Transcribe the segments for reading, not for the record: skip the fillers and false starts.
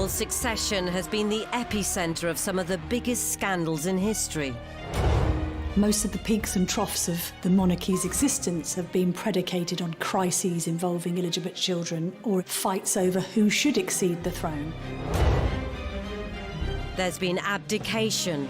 succession has been the epicenter of some of the biggest scandals in history. Most of the peaks and troughs of the monarchy's existence have been predicated on crises involving illegitimate children or fights over who should exceed the throne. There's been abdication,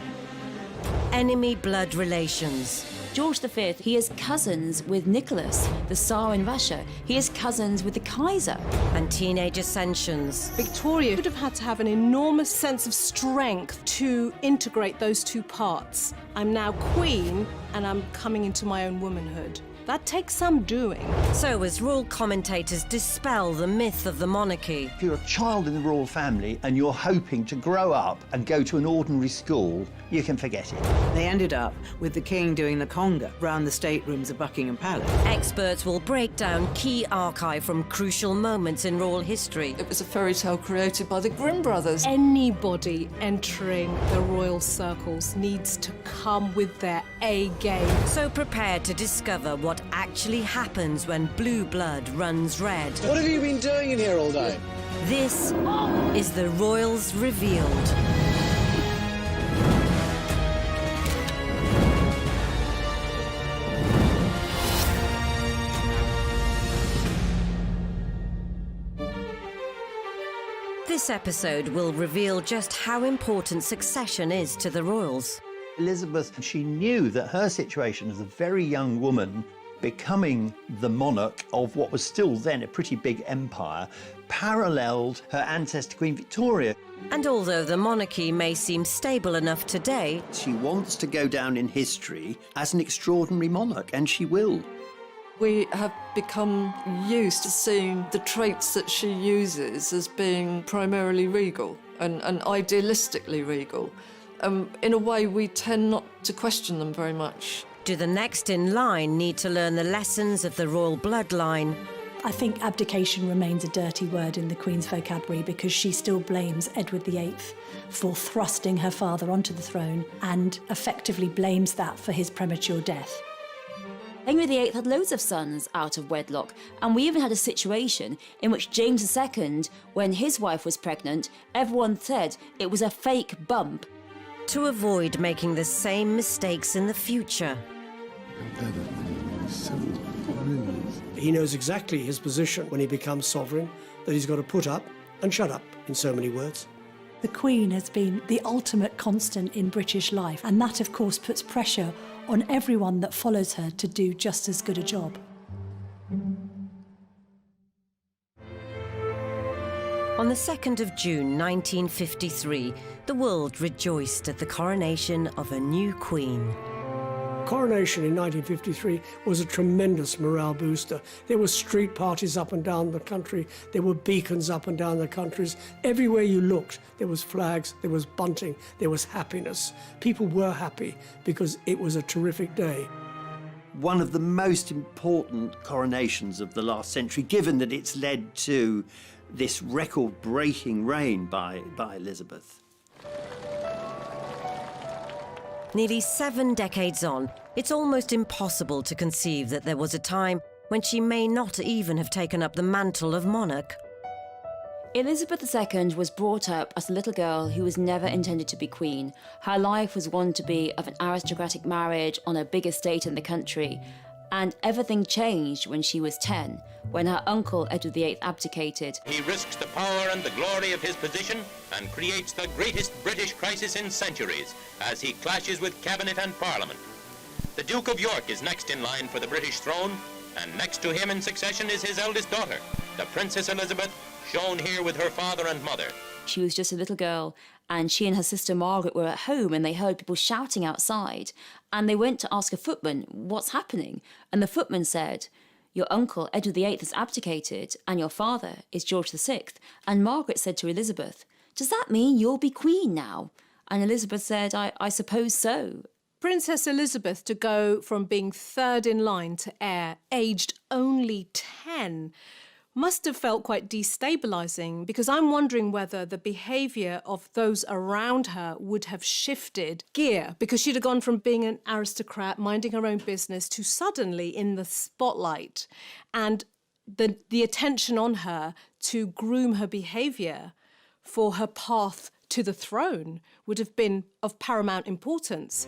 enemy blood relations. George V, he is cousins with Nicholas, the Tsar in Russia. He is cousins with the Kaiser. And teenage ascensions. Victoria would have had to have an enormous sense of strength to integrate those two parts. I'm now queen, and I'm coming into my own womanhood. That takes some doing. So as royal commentators dispel the myth of the monarchy. If you're a child in the royal family and you're hoping to grow up and go to an ordinary school, you can forget it. They ended up with the king doing the conga round the staterooms of Buckingham Palace. Experts will break down key archive from crucial moments in royal history. It was a fairy tale created by the Grimm brothers. Anybody entering the royal circles needs to come with their A game. So prepare to discover what actually happens when blue blood runs red. What have you been doing in here all day? This is the Royals Revealed. This episode will reveal just how important succession is to the royals. Elizabeth, she knew that her situation as a very young woman becoming the monarch of what was still then a pretty big empire paralleled her ancestor Queen Victoria. And although the monarchy may seem stable enough today, She wants to go down in history as an extraordinary monarch, and she will. We have become used to seeing the traits that she uses as being primarily regal and idealistically regal. In a way, we tend not to question them very much. do the next in line need to learn the lessons of the royal bloodline? I think abdication remains a dirty word in the Queen's vocabulary because she still blames Edward VIII for thrusting her father onto the throne and effectively blames that for his premature death. Henry VIII had loads of sons out of wedlock, and we even had a situation in which James II, when his wife was pregnant, everyone said it was a fake bump. To avoid making the same mistakes in the future. He knows exactly his position when he becomes sovereign, that he's got to put up and shut up, in so many words. The Queen has been the ultimate constant in British life, and that, of course, puts pressure on everyone that follows her to do just as good a job. On the 2nd of June 1953, the world rejoiced at the coronation of a new queen. Coronation in 1953 was a tremendous morale booster. There were street parties up and down the country. There were beacons up and down the countries. Everywhere you looked, there was flags, there was bunting, there was happiness. People were happy because it was a terrific day. One of the most important coronations of the last century, given that it's led to this record-breaking reign by Elizabeth. Nearly 7 decades on, it's almost impossible to conceive that there was a time when she may not even have taken up the mantle of monarch. Elizabeth II was brought up as a little girl who was never intended to be queen. Her life was one to be of an aristocratic marriage on a big estate in the country, and everything changed when she was 10, when her uncle Edward VIII abdicated. He risks the power and the glory of his position and creates the greatest British crisis in centuries as he clashes with cabinet and parliament. The Duke of York is next in line for the British throne, and next to him in succession is his eldest daughter, the Princess Elizabeth, shown here with her father and mother. She was just a little girl, and she and her sister Margaret were at home, and they heard people shouting outside, and they went to ask a footman, what's happening? And the footman said, your uncle Edward VIII has abdicated, and your father is George VI. And Margaret said to Elizabeth, does that mean you'll be queen now? And Elizabeth said, I suppose so. Princess Elizabeth to go from being third in line to heir, aged only 10, must have felt quite destabilising, because I'm wondering whether the behaviour of those around her would have shifted gear, because she'd have gone from being an aristocrat, minding her own business, to suddenly in the spotlight, and the attention on her to groom her behaviour for her path to the throne would have been of paramount importance.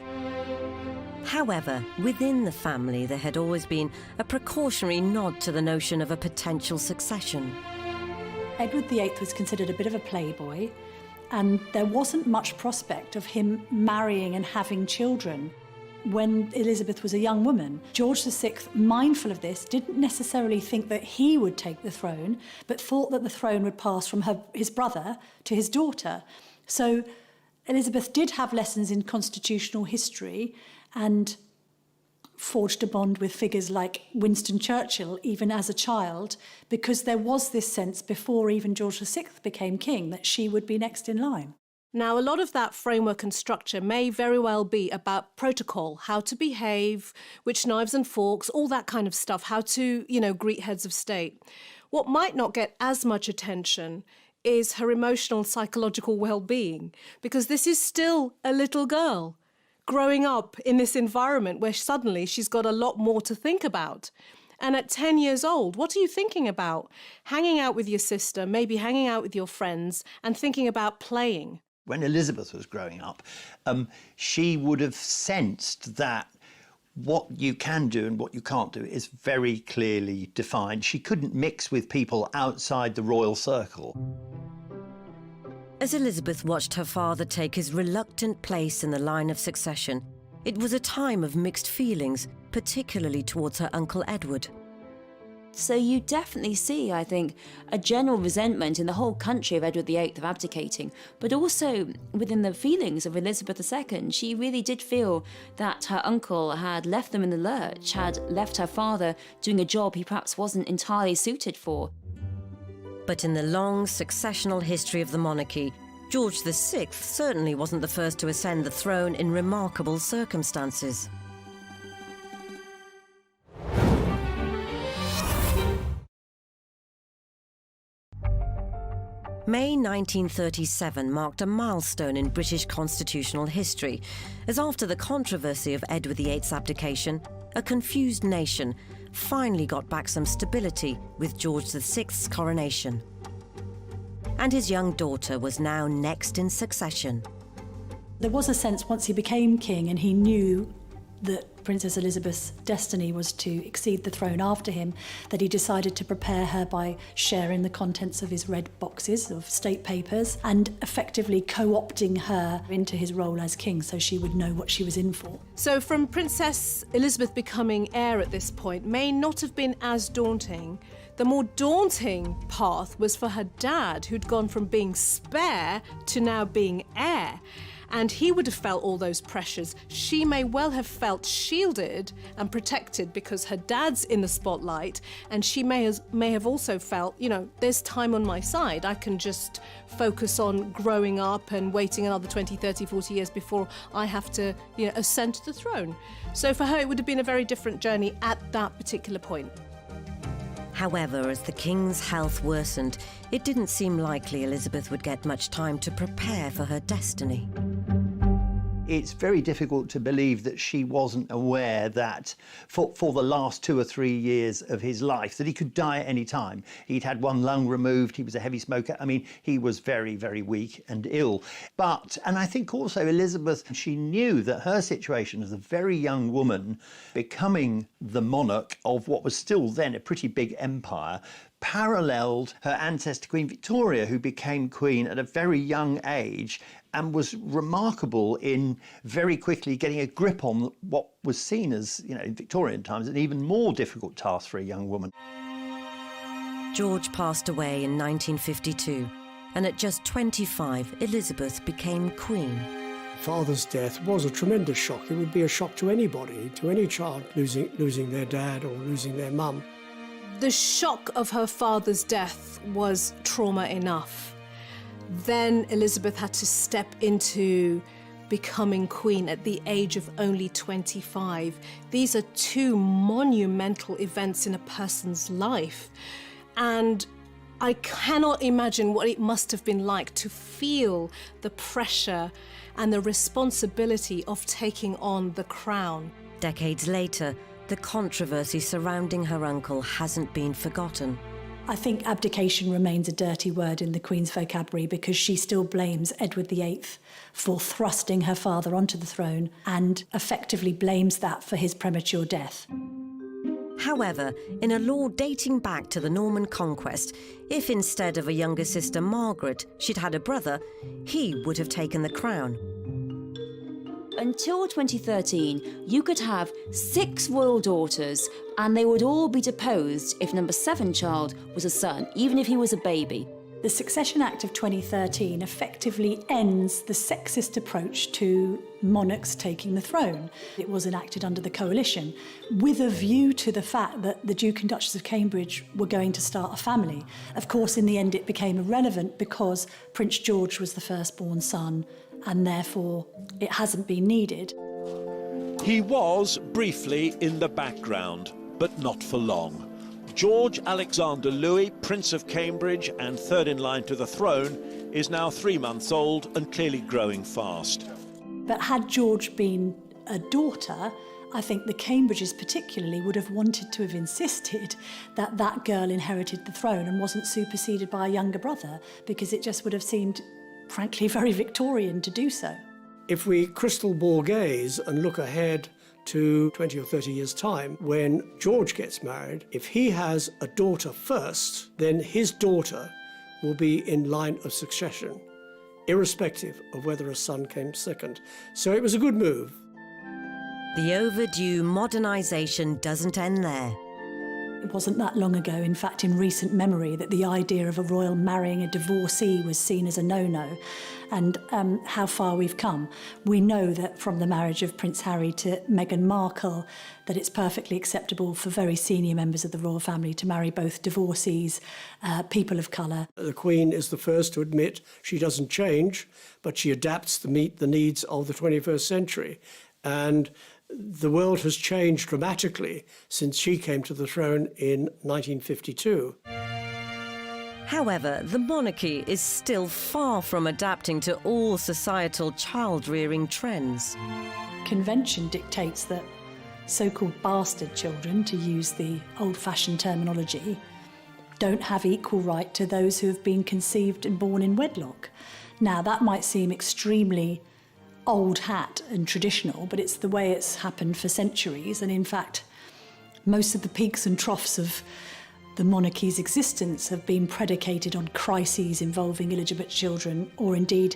However, within the family there had always been a precautionary nod to the notion of a potential succession. Edward VIII was considered a bit of a playboy, and there wasn't much prospect of him marrying and having children when Elizabeth was a young woman. George VI, mindful of this, didn't necessarily think that he would take the throne, but thought that the throne would pass from his brother to his daughter. So Elizabeth did have lessons in constitutional history and forged a bond with figures like Winston Churchill, even as a child, because there was this sense before even George VI became king that she would be next in line. Now, a lot of that framework and structure may very well be about protocol, how to behave, which knives and forks, all that kind of stuff, how to, greet heads of state. What might not get as much attention is her emotional and psychological well-being, because this is still a little girl growing up in this environment where suddenly she's got a lot more to think about. And at 10 years old, what are you thinking about? Hanging out with your sister, maybe hanging out with your friends, and thinking about playing. When Elizabeth was growing up, she would have sensed that what you can do and what you can't do is very clearly defined. She couldn't mix with people outside the royal circle. As Elizabeth watched her father take his reluctant place in the line of succession, it was a time of mixed feelings, particularly towards her uncle Edward. So you definitely see, I think, a general resentment in the whole country of Edward VIII of abdicating, but also within the feelings of Elizabeth II. She really did feel that her uncle had left them in the lurch, had left her father doing a job he perhaps wasn't entirely suited for. But in the long successional history of the monarchy, George VI certainly wasn't the first to ascend the throne in remarkable circumstances. May 1937 marked a milestone in British constitutional history, as after the controversy of Edward VIII's abdication, a confused nation finally got back some stability with George VI's coronation. And his young daughter was now next in succession. There was a sense once he became king and he knew that Princess Elizabeth's destiny was to exceed the throne after him, that he decided to prepare her by sharing the contents of his red boxes of state papers and effectively co-opting her into his role as king so she would know what she was in for. So from Princess Elizabeth becoming heir at this point may not have been as daunting. The more daunting path was for her dad, who'd gone from being spare to now being heir. And he would have felt all those pressures. She may well have felt shielded and protected because her dad's in the spotlight, and she may have also felt, there's time on my side. I can just focus on growing up and waiting another 20, 30, 40 years before I have to, ascend to the throne. So for her, it would have been a very different journey at that particular point. However, as the king's health worsened, it didn't seem likely Elizabeth would get much time to prepare for her destiny. It's very difficult to believe that she wasn't aware that for the last 2 or 3 years of his life, that he could die at any time. He'd had one lung removed, he was a heavy smoker. I mean, he was very, very weak and ill. And I think also Elizabeth, she knew that her situation as a very young woman, becoming the monarch of what was still then a pretty big empire, paralleled her ancestor Queen Victoria, who became queen at a very young age and was remarkable in very quickly getting a grip on what was seen as, in Victorian times, an even more difficult task for a young woman. George passed away in 1952, and at just 25, Elizabeth became queen. Father's death was a tremendous shock. It would be a shock to anybody, to any child losing their dad or losing their mum. The shock of her father's death was trauma enough. Then Elizabeth had to step into becoming queen at the age of only 25. These are 2 monumental events in a person's life. And I cannot imagine what it must have been like to feel the pressure and the responsibility of taking on the crown. Decades later, the controversy surrounding her uncle hasn't been forgotten. I think abdication remains a dirty word in the Queen's vocabulary because she still blames Edward VIII for thrusting her father onto the throne and effectively blames that for his premature death. However, in a law dating back to the Norman conquest, if instead of a younger sister Margaret she'd had a brother, he would have taken the crown. Until 2013, you could have 6 royal daughters and they would all be deposed if number 7 child was a son, even if he was a baby. The Succession Act of 2013 effectively ends the sexist approach to monarchs taking the throne. It was enacted under the coalition with a view to the fact that the Duke and Duchess of Cambridge were going to start a family. Of course, in the end, it became irrelevant because Prince George was the firstborn son and therefore it hasn't been needed. He was briefly in the background, but not for long. George Alexander Louis, Prince of Cambridge and third in line to the throne, is now 3 months old and clearly growing fast. But had George been a daughter, I think the Cambridges particularly would have wanted to have insisted that that girl inherited the throne and wasn't superseded by a younger brother, because it just would have seemed, frankly, very Victorian to do so. If we crystal ball gaze and look ahead to 20 or 30 years' time, when George gets married, if he has a daughter first, then his daughter will be in line of succession, irrespective of whether a son came second. So it was a good move. The overdue modernisation doesn't end there. It wasn't that long ago, in fact, in recent memory, that the idea of a royal marrying a divorcee was seen as a no-no. And how far we've come. We know that from the marriage of Prince Harry to Meghan Markle, that it's perfectly acceptable for very senior members of the royal family to marry both divorcees, people of colour. The Queen is the first to admit she doesn't change, but she adapts to meet the needs of the 21st century. And the world has changed dramatically since she came to the throne in 1952. However, the monarchy is still far from adapting to all societal child-rearing trends. Convention dictates that so-called bastard children, to use the old-fashioned terminology, don't have equal right to those who have been conceived and born in wedlock. Now, that might seem extremely old hat and traditional, but it's the way it's happened for centuries. And in fact, most of the peaks and troughs of the monarchy's existence have been predicated on crises involving illegitimate children, or indeed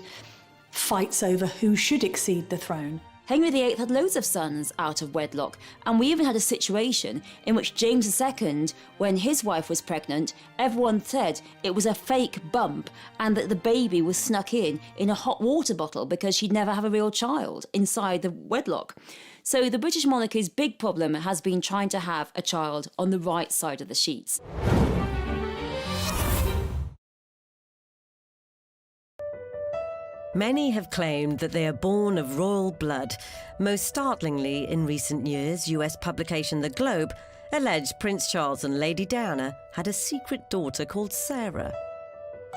fights over who should exceed the throne. Henry VIII had loads of sons out of wedlock, and we even had a situation in which James II, when his wife was pregnant, everyone said it was a fake bump and that the baby was snuck in a hot water bottle because she'd never have a real child inside the wedlock. So the British monarchy's big problem has been trying to have a child on the right side of the sheets. Many have claimed that they are born of royal blood. Most startlingly, in recent years, US publication The Globe alleged Prince Charles and Lady Diana had a secret daughter called Sarah.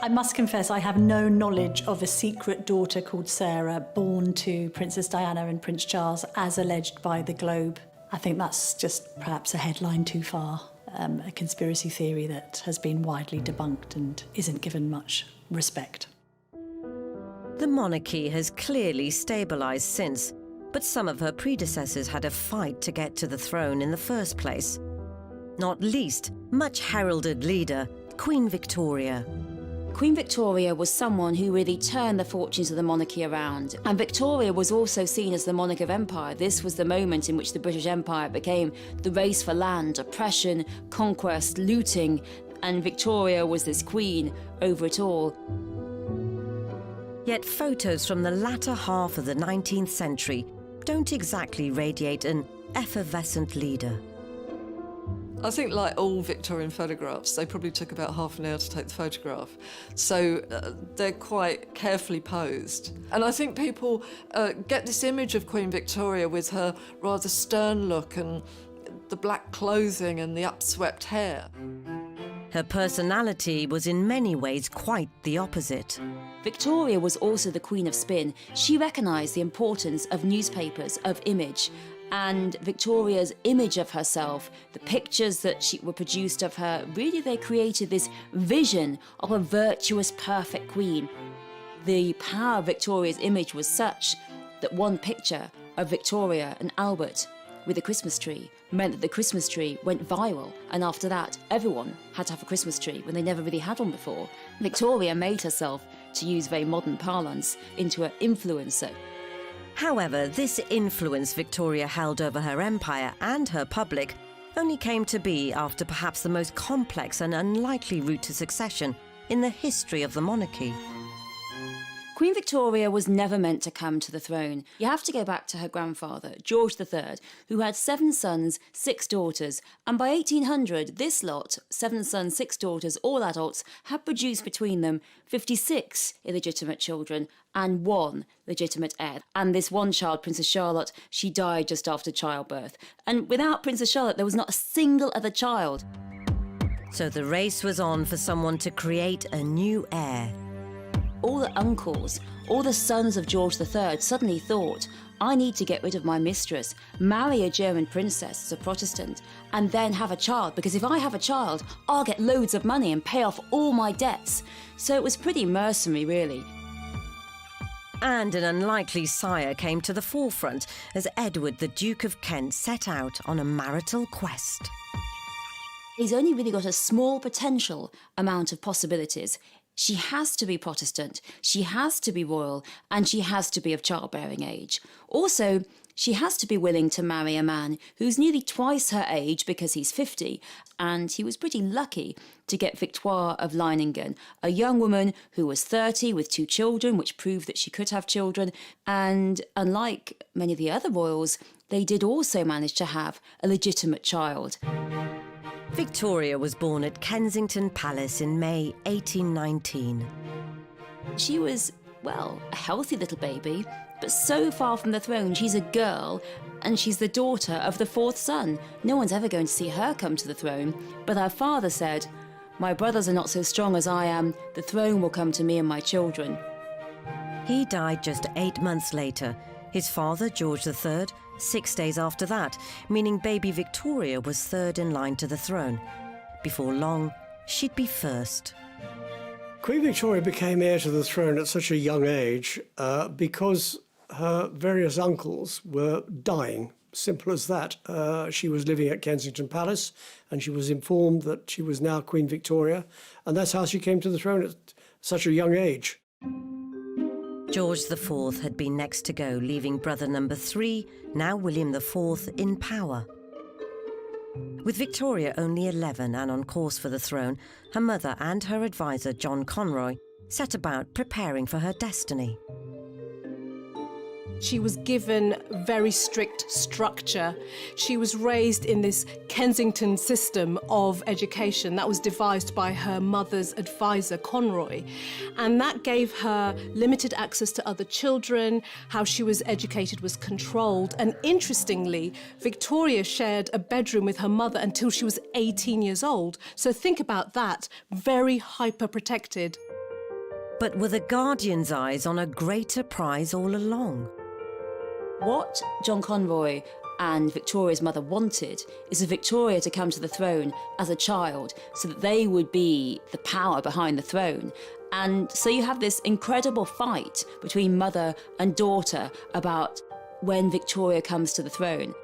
I must confess I have no knowledge of a secret daughter called Sarah born to Princess Diana and Prince Charles, as alleged by The Globe. I think that's just perhaps a headline too far, a conspiracy theory that has been widely debunked and isn't given much respect. The monarchy has clearly stabilised since, but some of her predecessors had a fight to get to the throne in the first place. Not least, much heralded leader, Queen Victoria. Queen Victoria was someone who really turned the fortunes of the monarchy around. And Victoria was also seen as the monarch of empire. This was the moment in which the British Empire became the race for land, oppression, conquest, looting, and Victoria was this queen over it all. Yet photos from the latter half of the 19th century don't exactly radiate an effervescent leader. I think, like all Victorian photographs, they probably took about half an hour to take the photograph. So they're quite carefully posed. And I think people get this image of Queen Victoria with her rather stern look and the black clothing and the upswept hair. Her personality was in many ways quite the opposite. Victoria was also the queen of spin. She recognised the importance of newspapers, of image, And Victoria's image of herself, the pictures that were produced of her, really they created this vision of a virtuous, perfect queen. The power of Victoria's image was such that one picture of Victoria and Albert with a Christmas tree meant that the Christmas tree went viral, and after that everyone had to have a Christmas tree when they never really had one before. Victoria made herself, to use very modern parlance, into an influencer. However, this influence Victoria held over her empire and her public only came to be after perhaps the most complex and unlikely route to succession in the history of the monarchy. Queen Victoria was never meant to come to the throne. You have to go back to her grandfather, George III, who had 7 sons, 6 daughters, and by 1800, this lot, 7 sons, 6 daughters, all adults, had produced between them 56 illegitimate children and 1 legitimate heir. And this one child, Princess Charlotte, she died just after childbirth. And without Princess Charlotte, there was not a single other child. So the race was on for someone to create a new heir. All the uncles, all the sons of George III suddenly thought, I need to get rid of my mistress, marry a German princess as a Protestant, and then have a child, because if I have a child, I'll get loads of money and pay off all my debts. So it was pretty mercenary, really. And an unlikely sire came to the forefront as Edward, the Duke of Kent, set out on a marital quest. He's only really got a small potential amount of possibilities. She has to be Protestant, she has to be royal, and she has to be of childbearing age. Also, she has to be willing to marry a man who's nearly twice her age because he's 50, and he was pretty lucky to get Victoire of Leiningen, a young woman who was 30 with 2 children, which proved that she could have children, and unlike many of the other royals, they did also manage to have a legitimate child. Victoria was born at Kensington Palace in May 1819. She was, well, a healthy little baby, but so far from the throne, she's a girl, and she's the daughter of the 4th son. No one's ever going to see her come to the throne, but her father said, my brothers are not so strong as I am, the throne will come to me and my children. He died just 8 months later. His father, George III, 6 days after that, meaning baby Victoria was 3rd in line to the throne. Before long, she'd be first. Queen Victoria became heir to the throne at such a young age because her various uncles were dying. Simple as that. She was living at Kensington Palace and she was informed that she was now Queen Victoria, and that's how she came to the throne at such a young age. George IV had been next to go, leaving brother number 3, now William IV, in power. With Victoria only 11 and on course for the throne, her mother and her advisor, John Conroy, set about preparing for her destiny. She was given very strict structure. She was raised in this Kensington system of education that was devised by her mother's advisor, Conroy. And that gave her limited access to other children. How she was educated was controlled. And interestingly, Victoria shared a bedroom with her mother until she was 18 years old. So think about that, very hyper-protected. But were the guardian's eyes on a greater prize all along? What John Conroy and Victoria's mother wanted is for Victoria to come to the throne as a child so that they would be the power behind the throne. And so you have this incredible fight between mother and daughter about when Victoria comes to the throne.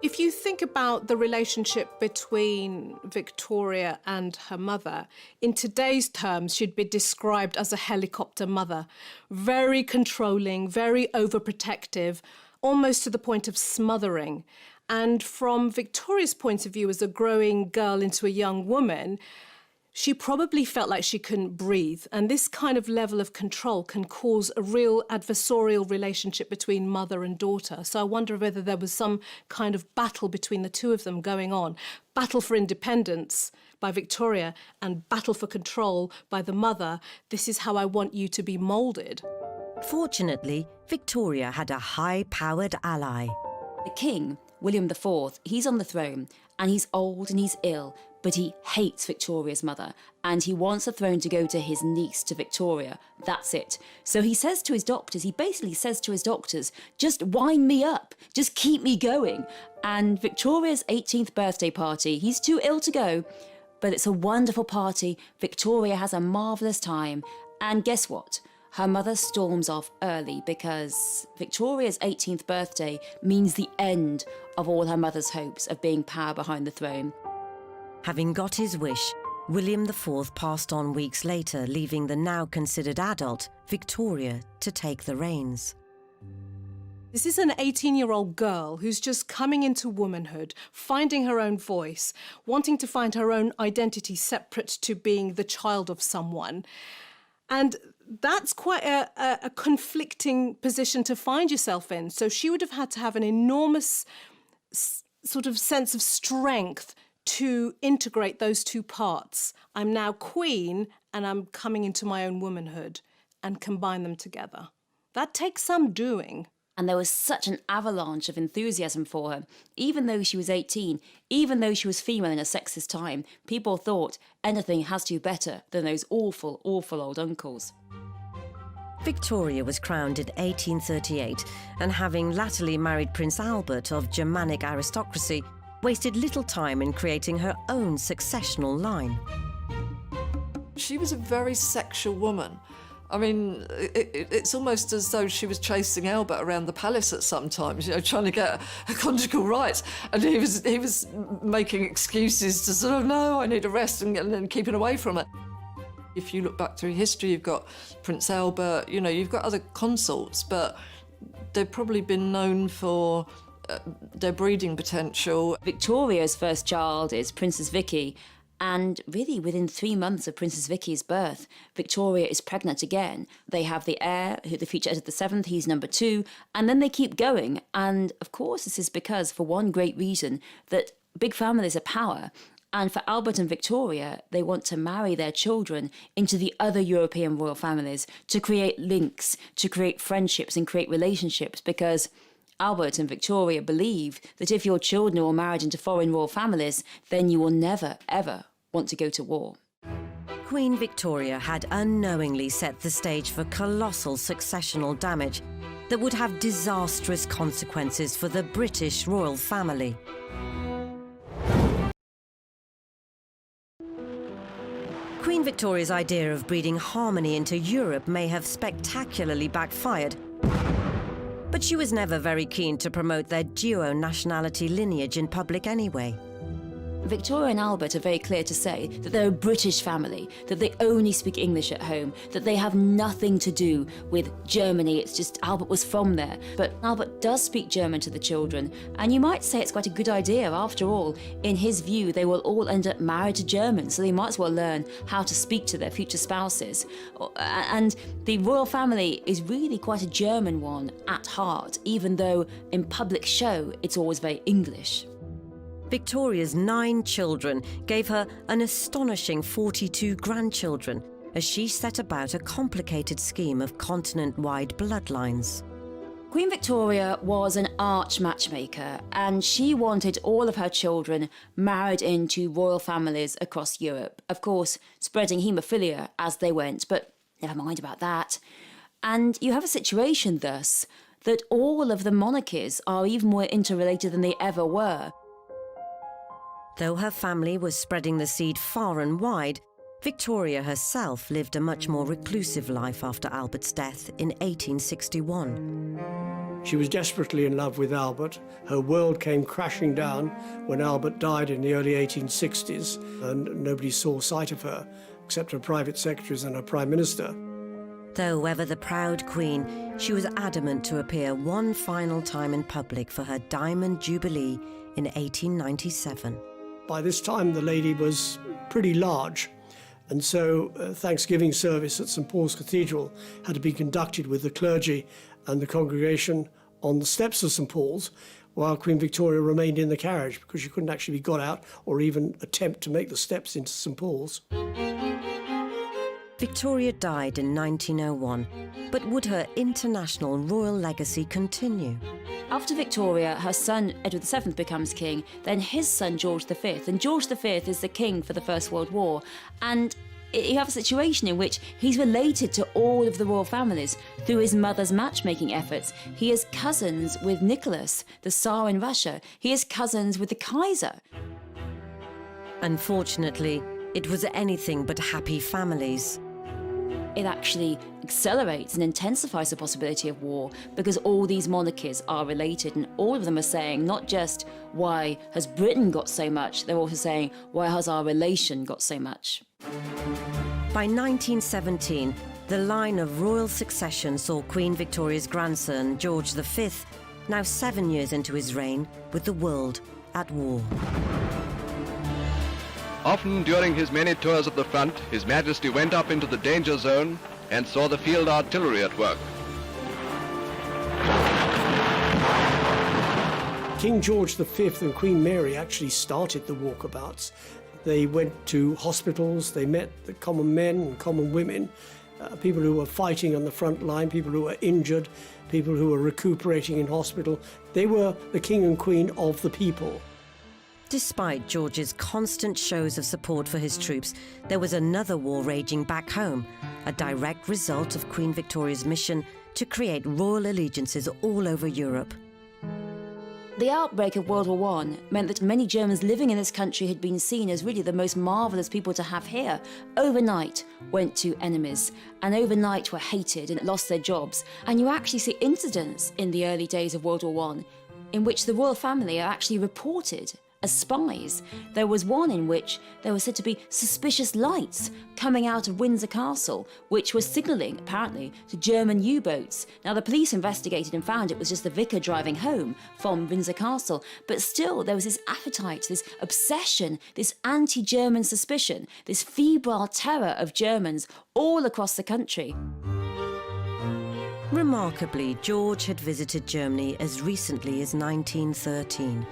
If you think about the relationship between Victoria and her mother, in today's terms, she'd be described as a helicopter mother. Very controlling, very overprotective, almost to the point of smothering. And from Victoria's point of view as a growing girl into a young woman, she probably felt like she couldn't breathe. And this kind of level of control can cause a real adversarial relationship between mother and daughter. So I wonder whether there was some kind of battle between the two of them going on. Battle for independence by Victoria and battle for control by the mother. This is how I want you to be moulded. Fortunately, Victoria had a high-powered ally. The king, William IV, he's on the throne and he's old and he's ill, but he hates Victoria's mother, and he wants the throne to go to his niece, to Victoria. That's it. So he says to his doctors, he basically says to his doctors, just wind me up, just keep me going. And Victoria's 18th birthday party, he's too ill to go, but it's a wonderful party. Victoria has a marvellous time. And guess what? Her mother storms off early because Victoria's 18th birthday means the end of all her mother's hopes of being power behind the throne. Having got his wish, William IV passed on weeks later, leaving the now considered adult Victoria to take the reins. This is an 18-year-old girl who's just coming into womanhood, finding her own voice, wanting to find her own identity separate to being the child of someone. And that's quite a conflicting position to find yourself in. So she would have had to have an enormous sort of sense of strength to integrate those two parts. I'm now queen and I'm coming into my own womanhood, and combine them together. That takes some doing. And there was such an avalanche of enthusiasm for her. Even though she was 18, even though she was female in a sexist time, people thought anything has to be better than those awful, awful old uncles. Victoria was crowned in 1838, and having latterly married Prince Albert of Germanic aristocracy, wasted little time in creating her own successional line. She was a very sexual woman. I mean, it's almost as though she was chasing Albert around the palace at some times, you know, trying to get her conjugal rights. And he was making excuses to sort of, no, I need a rest, and keeping away from it. If you look back through history, you've got Prince Albert, you know, you've got other consorts, but they've probably been known for their breeding potential. Victoria's first child is Princess Vicky, and really within 3 months of Princess Vicky's birth, Victoria is pregnant again. They have the heir, the future Edward VII, he's number 2, and then they keep going. And of course this is because, for one great reason, that big families are power. And for Albert and Victoria, they want to marry their children into the other European royal families to create links, to create friendships and create relationships, because Albert and Victoria believe that if your children are all married into foreign royal families, then you will never, ever want to go to war. Queen Victoria had unknowingly set the stage for colossal successional damage that would have disastrous consequences for the British royal family. Queen Victoria's idea of breeding harmony into Europe may have spectacularly backfired, but she was never very keen to promote their duo nationality lineage in public anyway. Victoria and Albert are very clear to say that they're a British family, that they only speak English at home, that they have nothing to do with Germany. It's just Albert was from there. But Albert does speak German to the children, and you might say it's quite a good idea. After all, in his view, they will all end up married to Germans, so they might as well learn how to speak to their future spouses. And the royal family is really quite a German one at heart, even though in public show it's always very English. Victoria's 9 children gave her an astonishing 42 grandchildren as she set about a complicated scheme of continent-wide bloodlines. Queen Victoria was an arch matchmaker, and she wanted all of her children married into royal families across Europe. Of course, spreading haemophilia as they went, but never mind about that. And you have a situation thus that all of the monarchies are even more interrelated than they ever were. Though her family was spreading the seed far and wide, Victoria herself lived a much more reclusive life after Albert's death in 1861. She was desperately in love with Albert. Her world came crashing down when Albert died in the early 1860s, and nobody saw sight of her except her private secretaries and her prime minister. Though ever the proud queen, she was adamant to appear one final time in public for her Diamond Jubilee in 1897. By this time, the lady was pretty large, and so Thanksgiving service at St Paul's Cathedral had to be conducted with the clergy and the congregation on the steps of St Paul's, while Queen Victoria remained in the carriage because she couldn't actually be got out or even attempt to make the steps into St Paul's. Victoria died in 1901, but would her international royal legacy continue? After Victoria, her son Edward VII becomes king, then his son George V, and George V is the king for the First World War. And you have a situation in which he's related to all of the royal families through his mother's matchmaking efforts. He is cousins with Nicholas, the Tsar in Russia. He is cousins with the Kaiser. Unfortunately, it was anything but happy families. It actually accelerates and intensifies the possibility of war because all these monarchies are related and all of them are saying not just why has Britain got so much, they're also saying why has our relation got so much. By 1917, the line of royal succession saw Queen Victoria's grandson, George V, now 7 years into his reign, with the world at war. Often during his many tours of the front, His Majesty went up into the danger zone and saw the field artillery at work. King George V and Queen Mary actually started the walkabouts. They went to hospitals, they met the common men and common women, people who were fighting on the front line, people who were injured, people who were recuperating in hospital. They were the king and queen of the people. Despite George's constant shows of support for his troops, there was another war raging back home, a direct result of Queen Victoria's mission to create royal allegiances all over Europe. The outbreak of World War I meant that many Germans living in this country had been seen as really the most marvellous people to have here. Overnight went to enemies, and overnight were hated and lost their jobs. And you actually see incidents in the early days of World War I in which the royal family are actually reported as spies. There was one in which there were said to be suspicious lights coming out of Windsor Castle, which was signalling, apparently, to German U-boats. Now, the police investigated and found it was just the vicar driving home from Windsor Castle, but still there was this appetite, this obsession, this anti-German suspicion, this febrile terror of Germans all across the country. Remarkably, George had visited Germany as recently as 1913.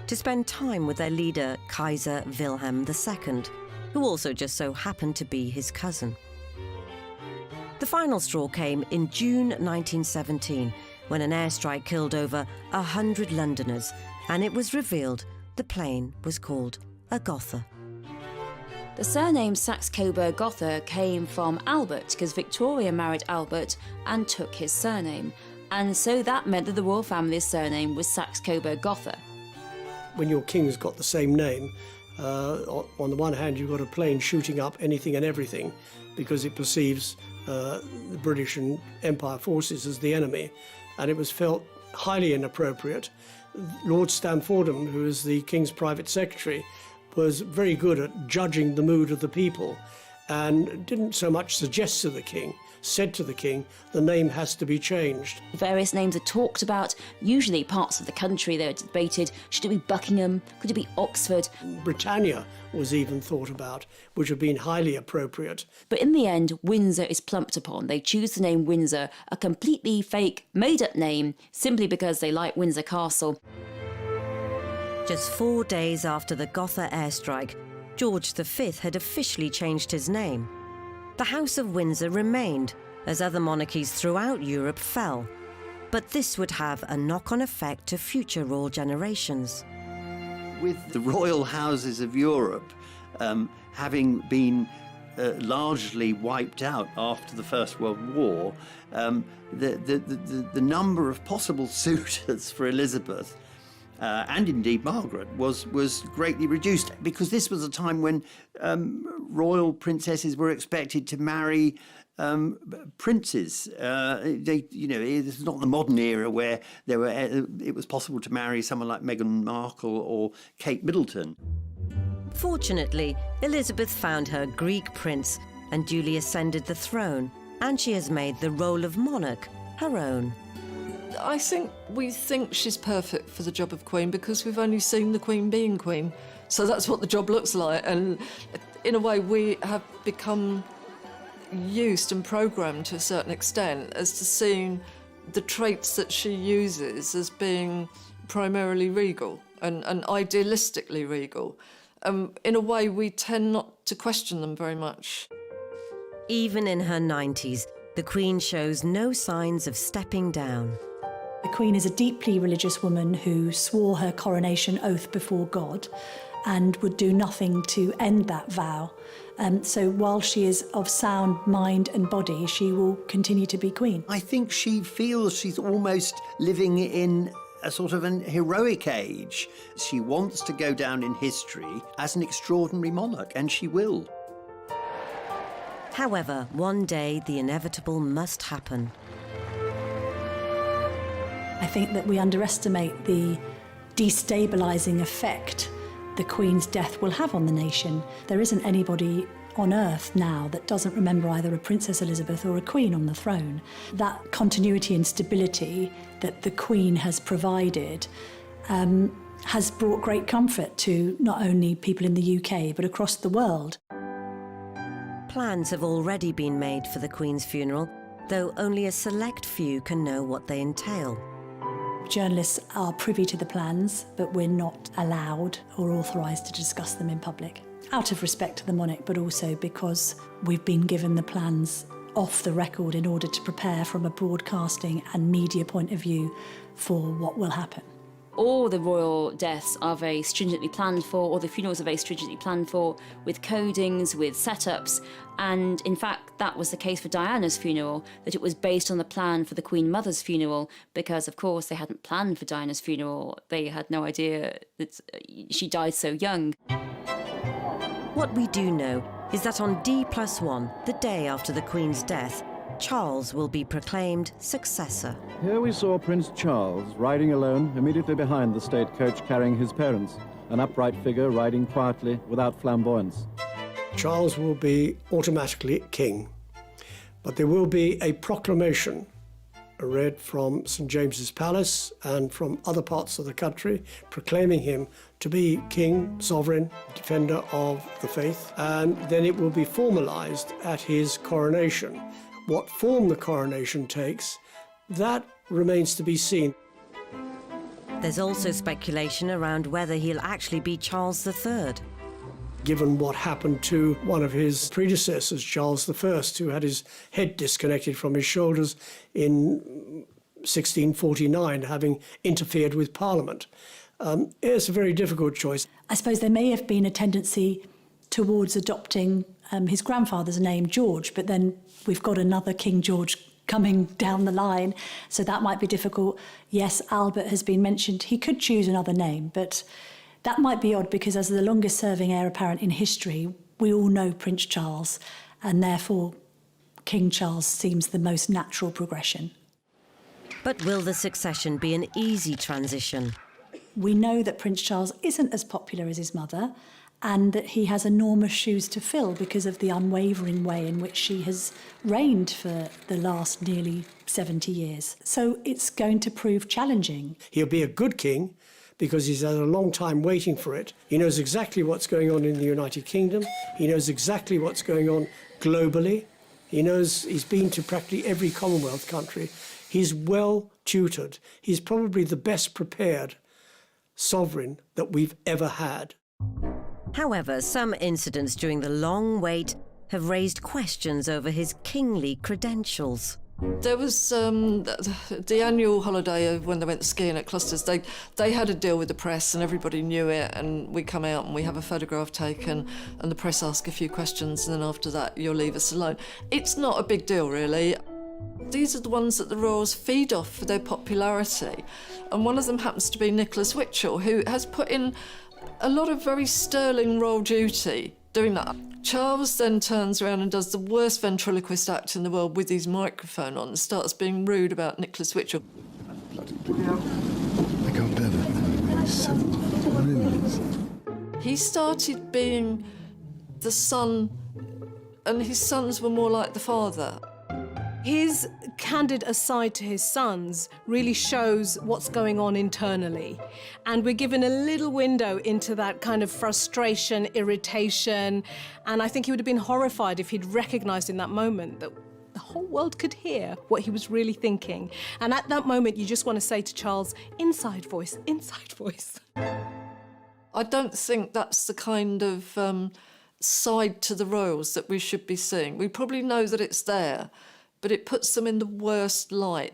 To spend time with their leader, Kaiser Wilhelm II, who also just so happened to be his cousin. The final straw came in June 1917, when an airstrike killed over 100 Londoners, and it was revealed the plane was called a Gotha. The surname Saxe-Coburg-Gotha came from Albert, because Victoria married Albert and took his surname, and so that meant that the royal family's surname was Saxe-Coburg-Gotha. When your king's got the same name, on the one hand you've got a plane shooting up anything and everything because it perceives the British and Empire forces as the enemy, and it was felt highly inappropriate. Lord Stamfordham, who is the King's private secretary, was very good at judging the mood of the people and didn't so much suggest to the king, said to the king, the name has to be changed. Various names are talked about, usually parts of the country. They're debated, should it be Buckingham, could it be Oxford? Britannia was even thought about, which would have been highly appropriate. But in the end, Windsor is plumped upon. They choose the name Windsor, a completely fake, made-up name, simply because they like Windsor Castle. Just 4 days after the Gotha airstrike, George V had officially changed his name. The House of Windsor remained, as other monarchies throughout Europe fell. But this would have a knock-on effect to future royal generations. With the royal houses of Europe having been largely wiped out after the First World War, the number of possible suitors for Elizabeth and indeed Margaret was greatly reduced, because this was a time when royal princesses were expected to marry princes. This is not the modern era where it was possible to marry someone like Meghan Markle or Kate Middleton. Fortunately, Elizabeth found her Greek prince and duly ascended the throne, and she has made the role of monarch her own. I think we think she's perfect for the job of Queen because we've only seen the Queen being Queen. So that's what the job looks like. And in a way, we have become used and programmed to a certain extent as to seeing the traits that she uses as being primarily regal and idealistically regal. In a way, we tend not to question them very much. Even in her 90s, the Queen shows no signs of stepping down. The Queen is a deeply religious woman who swore her coronation oath before God and would do nothing to end that vow. So while she is of sound mind and body, she will continue to be Queen. I think she feels she's almost living in a sort of an heroic age. She wants to go down in history as an extraordinary monarch, and she will. However, one day the inevitable must happen. I think that we underestimate the destabilising effect the Queen's death will have on the nation. There isn't anybody on earth now that doesn't remember either a Princess Elizabeth or a Queen on the throne. That continuity and stability that the Queen has provided has brought great comfort to not only people in the UK but across the world. Plans have already been made for the Queen's funeral, though only a select few can know what they entail. Journalists are privy to the plans, but we're not allowed or authorised to discuss them in public, out of respect to the monarch, but also because we've been given the plans off the record in order to prepare from a broadcasting and media point of view for what will happen. All the royal deaths are very stringently planned for, or the funerals are very stringently planned for, with codings, with setups. And in fact, that was the case for Diana's funeral, that it was based on the plan for the Queen Mother's funeral, because of course they hadn't planned for Diana's funeral. They had no idea that she died so young. What we do know is that on D+1, the day after the Queen's death, Charles will be proclaimed successor. Here we saw Prince Charles riding alone immediately behind the state coach carrying his parents, an upright figure riding quietly without flamboyance. Charles will be automatically king, but there will be a proclamation read from St James's Palace and from other parts of the country proclaiming him to be king, sovereign, defender of the faith, and then it will be formalised at his coronation. What form the coronation takes, that remains to be seen. There's also speculation around whether he'll actually be Charles III. Given what happened to one of his predecessors, Charles I, who had his head disconnected from his shoulders in 1649, having interfered with Parliament. It's a very difficult choice. I suppose there may have been a tendency towards adopting his grandfather's name, George, but then we've got another King George coming down the line, so that might be difficult. Yes, Albert has been mentioned. He could choose another name, but that might be odd because as the longest-serving heir apparent in history, we all know Prince Charles, and therefore King Charles seems the most natural progression. But will the succession be an easy transition? We know that Prince Charles isn't as popular as his mother, and that he has enormous shoes to fill because of the unwavering way in which she has reigned for the last nearly 70 years. So it's going to prove challenging. He'll be a good king because he's had a long time waiting for it. He knows exactly what's going on in the United Kingdom. He knows exactly what's going on globally. He knows he's been to practically every Commonwealth country. He's well tutored. He's probably the best prepared sovereign that we've ever had. However, some incidents during the long wait have raised questions over his kingly credentials. There was the annual holiday of when they went skiing at Clusters. They had a deal with the press and everybody knew it, and we come out and we have a photograph taken and the press ask a few questions, and then after that you'll leave us alone. It's not a big deal really. These are the ones that the royals feed off for their popularity, and one of them happens to be Nicholas Witchell, who has put in a lot of very sterling royal duty doing that. Charles then turns around and does the worst ventriloquist act in the world with his microphone on and starts being rude about Nicholas Witchell. I can't bear that. He's so brilliant. He started being the son, and his sons were more like the father. His candid aside to his sons really shows what's going on internally. And we're given a little window into that kind of frustration, irritation. And I think he would have been horrified if he'd recognised in that moment that the whole world could hear what he was really thinking. And at that moment, you just want to say to Charles, inside voice, inside voice. I don't think that's the kind of side to the royals that we should be seeing. We probably know that it's there, but it puts them in the worst light.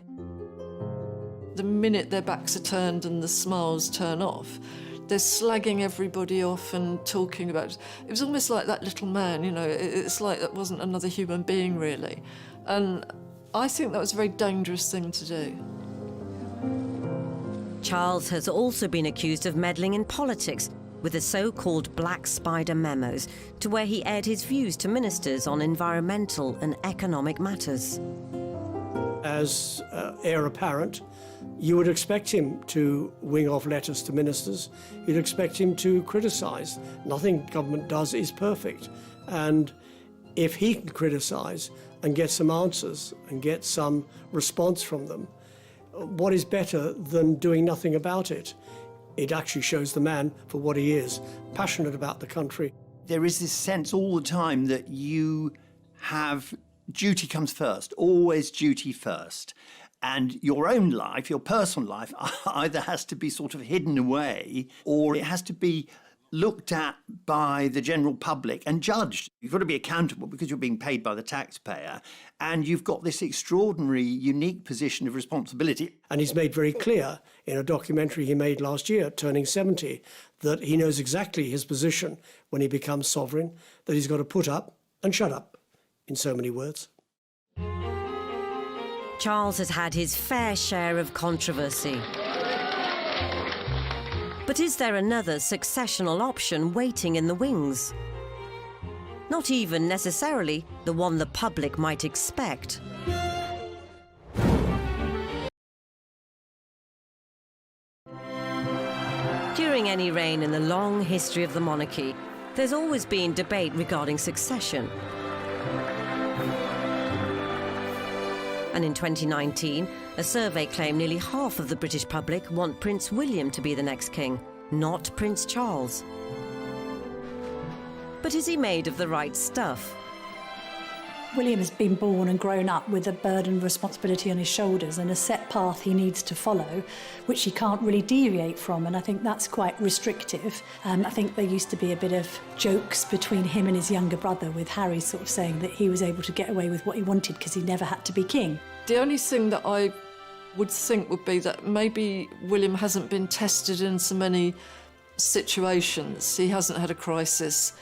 The minute their backs are turned and the smiles turn off, they're slagging everybody off and talking about it. It was almost like that little man, you know, it's like that wasn't another human being, really. And I think that was a very dangerous thing to do. Charles has also been accused of meddling in politics with the so-called Black Spider memos, to where he aired his views to ministers on environmental and economic matters. As heir apparent, you would expect him to wing off letters to ministers. You'd expect him to criticise. Nothing government does is perfect. And if he can criticise and get some answers and get some response from them, what is better than doing nothing about it? It actually shows the man for what he is, passionate about the country. There is this sense all the time that you have duty comes first, always duty first. And your own life, your personal life, either has to be sort of hidden away or it has to be looked at by the general public and judged. You've got to be accountable because you're being paid by the taxpayer, and you've got this extraordinary, unique position of responsibility. And he's made very clear in a documentary he made last year, Turning 70, that he knows exactly his position when he becomes sovereign, that he's got to put up and shut up, in so many words. Charles has had his fair share of controversy. But is there another successional option waiting in the wings? Not even necessarily the one the public might expect. During any reign in the long history of the monarchy, there's always been debate regarding succession. And in 2019, a survey claimed nearly half of the British public want Prince William to be the next king, not Prince Charles. But is he made of the right stuff? William has been born and grown up with a burden of responsibility on his shoulders and a set path he needs to follow, which he can't really deviate from, and I think that's quite restrictive. I think there used to be a bit of jokes between him and his younger brother, with Harry sort of saying that he was able to get away with what he wanted because he never had to be king. The only thing that I would think would be that maybe William hasn't been tested in so many situations. He hasn't had a crisis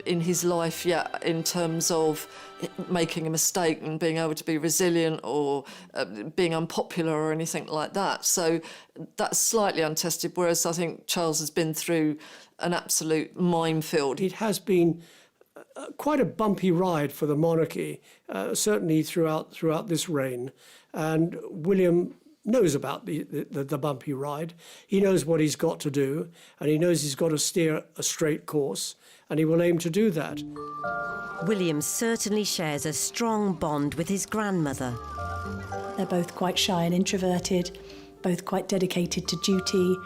in his life yet in terms of making a mistake and being able to be resilient or being unpopular or anything like that. So that's slightly untested, whereas I think Charles has been through an absolute minefield. It has been quite a bumpy ride for the monarchy, certainly throughout this reign. And William knows about the bumpy ride. He knows what he's got to do, and he knows he's got to steer a straight course, and he will aim to do that. William certainly shares a strong bond with his grandmother. They're both quite shy and introverted, both quite dedicated to duty.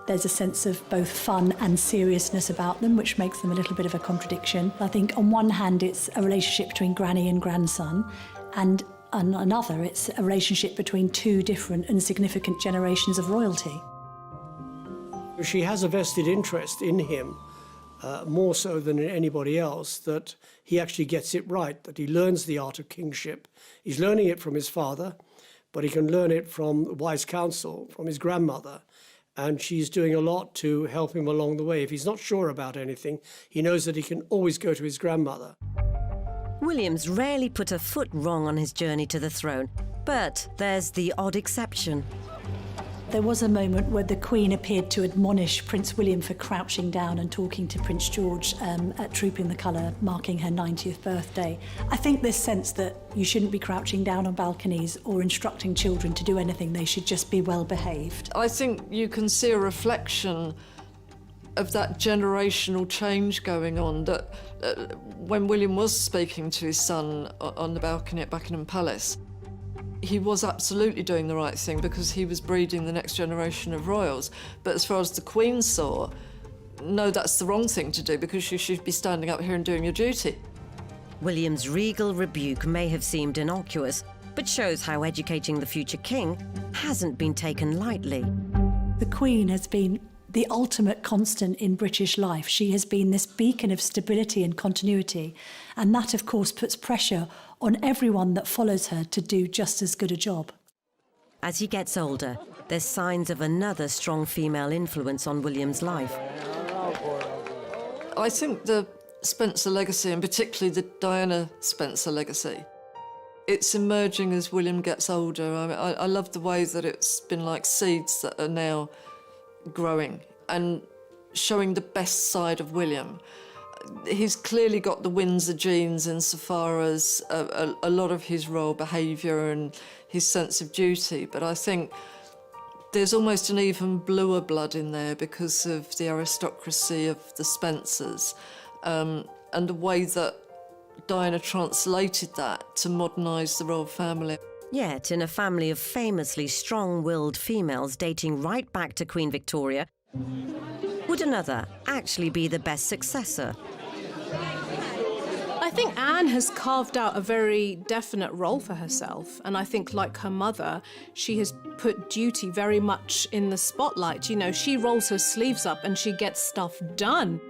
There's a sense of both fun and seriousness about them, which makes them a little bit of a contradiction. I think on one hand, it's a relationship between granny and grandson, and on another, it's a relationship between two different and significant generations of royalty. She has a vested interest in him, more so than in anybody else, that he actually gets it right, that he learns the art of kingship. He's learning it from his father, but he can learn it from wise counsel, from his grandmother. And she's doing a lot to help him along the way. If he's not sure about anything, he knows that he can always go to his grandmother. William's rarely put a foot wrong on his journey to the throne, but there's the odd exception. There was a moment where the Queen appeared to admonish Prince William for crouching down and talking to Prince George at Trooping the Colour, marking her 90th birthday. I think this sense that you shouldn't be crouching down on balconies or instructing children to do anything, they should just be well behaved. I think you can see a reflection of that generational change going on, that when William was speaking to his son on the balcony at Buckingham Palace, he was absolutely doing the right thing because he was breeding the next generation of royals. But as far as the Queen saw, no, that's the wrong thing to do because you should be standing up here and doing your duty. William's regal rebuke may have seemed innocuous, but shows how educating the future king hasn't been taken lightly. The Queen has been the ultimate constant in British life. She has been this beacon of stability and continuity, and that, of course, puts pressure on everyone that follows her to do just as good a job. As he gets older, there's signs of another strong female influence on William's life. I think the Spencer legacy, and particularly the Diana Spencer legacy, it's emerging as William gets older. I love the way that it's been like seeds that are now growing and showing the best side of William. He's clearly got the Windsor genes insofar as a lot of his royal behaviour and his sense of duty, but I think there's almost an even bluer blood in there because of the aristocracy of the Spencers, and the way that Diana translated that to modernise the royal family. Yet, in a family of famously strong-willed females dating right back to Queen Victoria, would another actually be the best successor? I think Anne has carved out a very definite role for herself, and I think, like her mother, she has put duty very much in the spotlight. You know, she rolls her sleeves up and she gets stuff done.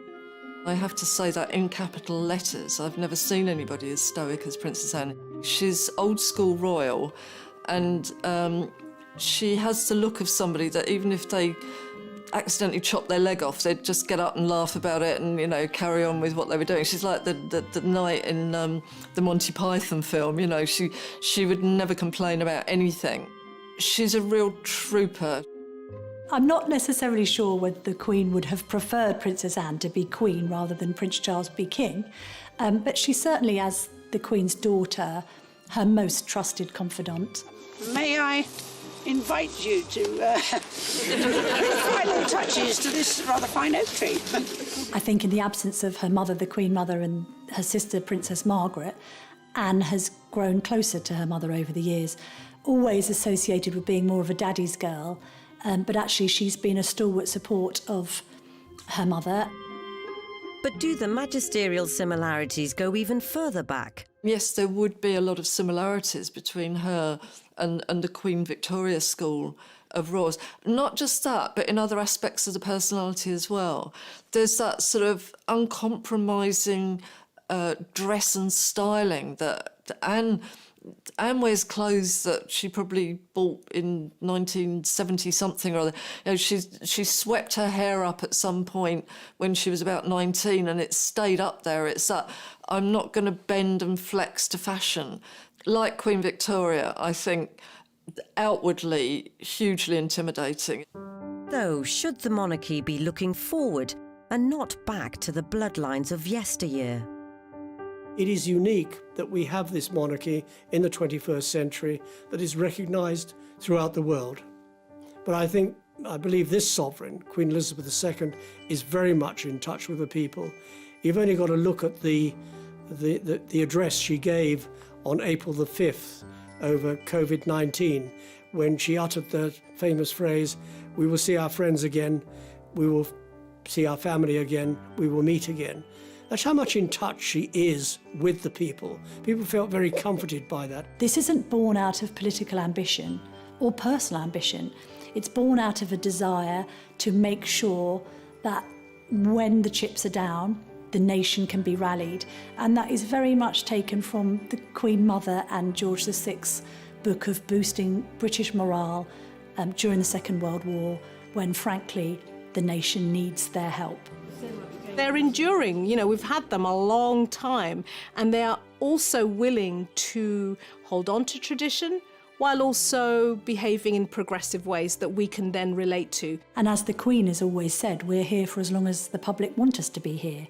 I have to say that in capital letters, I've never seen anybody as stoic as Princess Anne. She's old school royal, and she has the look of somebody that even if they accidentally chop their leg off, they'd just get up and laugh about it and, you know, carry on with what they were doing. She's like the knight in the Monty Python film, you know, she would never complain about anything. She's a real trooper. I'm not necessarily sure whether the Queen would have preferred Princess Anne to be Queen rather than Prince Charles be King, but she certainly, as the Queen's daughter, her most trusted confidant. May I invite you to final touches to this rather fine oak tree? I think in the absence of her mother, the Queen Mother, and her sister, Princess Margaret, Anne has grown closer to her mother over the years, always associated with being more of a daddy's girl, but actually she's been a stalwart support of her mother. But do the magisterial similarities go even further back? Yes, there would be a lot of similarities between her and the Queen Victoria school of royals. Not just that, but in other aspects of the personality as well. There's that sort of uncompromising dress and styling that Anne wears clothes that she probably bought in 1970-something or other. You know, she swept her hair up at some point when she was about 19 and it stayed up there. It's that I'm not going to bend and flex to fashion. Like Queen Victoria, I think, outwardly hugely intimidating. Though, should the monarchy be looking forward and not back to the bloodlines of yesteryear? It is unique that we have this monarchy in the 21st century that is recognised throughout the world. But I believe this sovereign, Queen Elizabeth II, is very much in touch with the people. You've only got to look at the address she gave on April the 5th over COVID-19, when she uttered the famous phrase, "We will see our friends again, we will see our family again, we will meet again." That's how much in touch she is with the people. People felt very comforted by that. This isn't born out of political ambition or personal ambition. It's born out of a desire to make sure that when the chips are down, the nation can be rallied. And that is very much taken from the Queen Mother and George VI's book of boosting British morale during the Second World War, when, frankly, the nation needs their help. They're enduring, you know, we've had them a long time, and they are also willing to hold on to tradition while also behaving in progressive ways that we can then relate to. And as the Queen has always said, we're here for as long as the public want us to be here.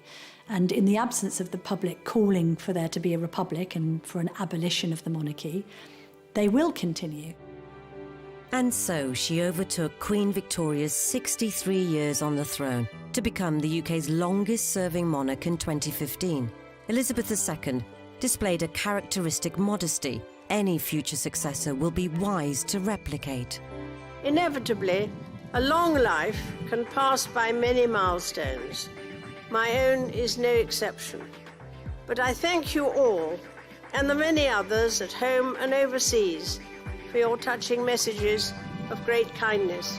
And in the absence of the public calling for there to be a republic and for an abolition of the monarchy, they will continue. And so she overtook Queen Victoria's 63 years on the throne to become the UK's longest-serving monarch in 2015. Elizabeth II displayed a characteristic modesty any future successor will be wise to replicate. Inevitably, a long life can pass by many milestones. My own is no exception. But I thank you all, and the many others at home and overseas, for your touching messages of great kindness.